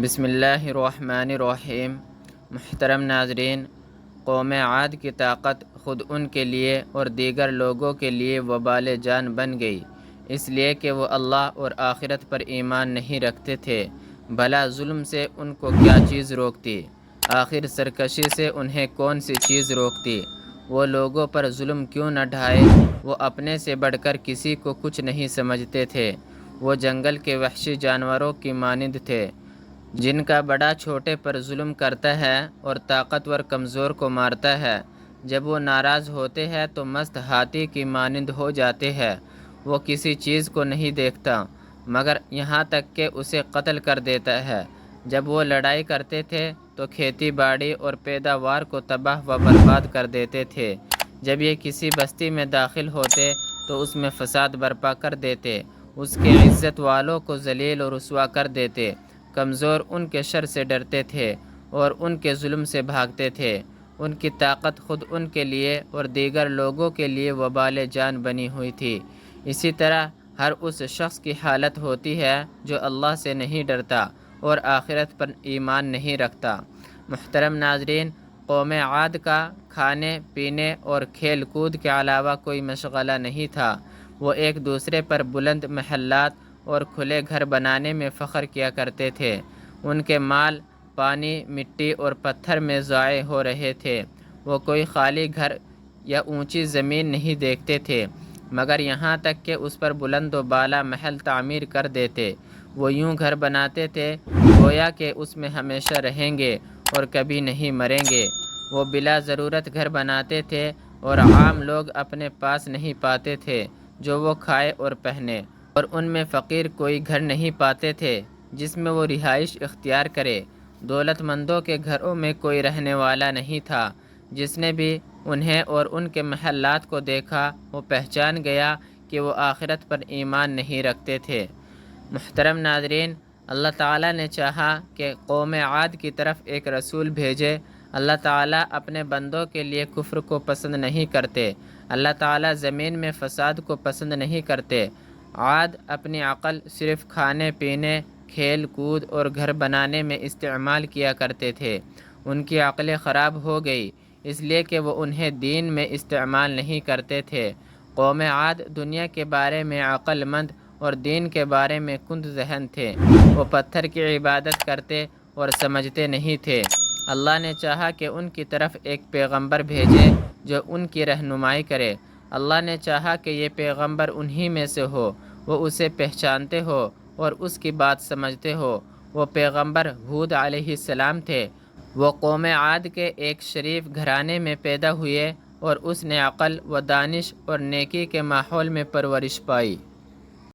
بسم اللہ الرحمن الرحیم۔ محترم ناظرین، قوم عاد کی طاقت خود ان کے لیے اور دیگر لوگوں کے لیے وبال جان بن گئی، اس لیے کہ وہ اللہ اور آخرت پر ایمان نہیں رکھتے تھے۔ بھلا ظلم سے ان کو کیا چیز روکتی؟ آخر سرکشی سے انہیں کون سی چیز روکتی؟ وہ لوگوں پر ظلم کیوں نہ ڈھائے؟ وہ اپنے سے بڑھ کر کسی کو کچھ نہیں سمجھتے تھے۔ وہ جنگل کے وحشی جانوروں کی مانند تھے، جن کا بڑا چھوٹے پر ظلم کرتا ہے اور طاقتور کمزور کو مارتا ہے۔ جب وہ ناراض ہوتے ہیں تو مست ہاتھی کی مانند ہو جاتے ہیں۔ وہ کسی چیز کو نہیں دیکھتا مگر یہاں تک کہ اسے قتل کر دیتا ہے۔ جب وہ لڑائی کرتے تھے تو کھیتی باڑی اور پیداوار کو تباہ و برباد کر دیتے تھے۔ جب یہ کسی بستی میں داخل ہوتے تو اس میں فساد برپا کر دیتے، اس کے عزت والوں کو ذلیل و رسوا کر دیتے۔ کمزور ان کے شر سے ڈرتے تھے اور ان کے ظلم سے بھاگتے تھے۔ ان کی طاقت خود ان کے لیے اور دیگر لوگوں کے لیے وبال جان بنی ہوئی تھی۔ اسی طرح ہر اس شخص کی حالت ہوتی ہے جو اللہ سے نہیں ڈرتا اور آخرت پر ایمان نہیں رکھتا۔ محترم ناظرین، قوم عاد کا کھانے پینے اور کھیل کود کے علاوہ کوئی مشغلہ نہیں تھا۔ وہ ایک دوسرے پر بلند محلات اور کھلے گھر بنانے میں فخر کیا کرتے تھے۔ ان کے مال پانی، مٹی اور پتھر میں ضائع ہو رہے تھے۔ وہ کوئی خالی گھر یا اونچی زمین نہیں دیکھتے تھے مگر یہاں تک کہ اس پر بلند و بالا محل تعمیر کر دیتے۔ وہ یوں گھر بناتے تھے گویا کہ اس میں ہمیشہ رہیں گے اور کبھی نہیں مریں گے۔ وہ بلا ضرورت گھر بناتے تھے اور عام لوگ اپنے پاس نہیں پاتے تھے جو وہ کھائے اور پہنے، اور ان میں فقیر کوئی گھر نہیں پاتے تھے جس میں وہ رہائش اختیار کرے۔ دولت مندوں کے گھروں میں کوئی رہنے والا نہیں تھا۔ جس نے بھی انہیں اور ان کے محلات کو دیکھا وہ پہچان گیا کہ وہ آخرت پر ایمان نہیں رکھتے تھے۔ محترم ناظرین، اللہ تعالیٰ نے چاہا کہ قوم عاد کی طرف ایک رسول بھیجے۔ اللہ تعالیٰ اپنے بندوں کے لیے کفر کو پسند نہیں کرتے۔ اللہ تعالیٰ زمین میں فساد کو پسند نہیں کرتے۔ عاد اپنی عقل صرف کھانے پینے، کھیل کود اور گھر بنانے میں استعمال کیا کرتے تھے۔ ان کی عقلیں خراب ہو گئی اس لیے کہ وہ انہیں دین میں استعمال نہیں کرتے تھے۔ قوم عاد دنیا کے بارے میں عقل مند اور دین کے بارے میں کند ذہن تھے۔ وہ پتھر کی عبادت کرتے اور سمجھتے نہیں تھے۔ اللہ نے چاہا کہ ان کی طرف ایک پیغمبر بھیجے جو ان کی رہنمائی کرے۔ اللہ نے چاہا کہ یہ پیغمبر انہی میں سے ہو، وہ اسے پہچانتے ہو اور اس کی بات سمجھتے ہو۔ وہ پیغمبر ہود علیہ السلام تھے۔ وہ قوم عاد کے ایک شریف گھرانے میں پیدا ہوئے اور اس نے عقل و دانش اور نیکی کے ماحول میں پرورش پائی۔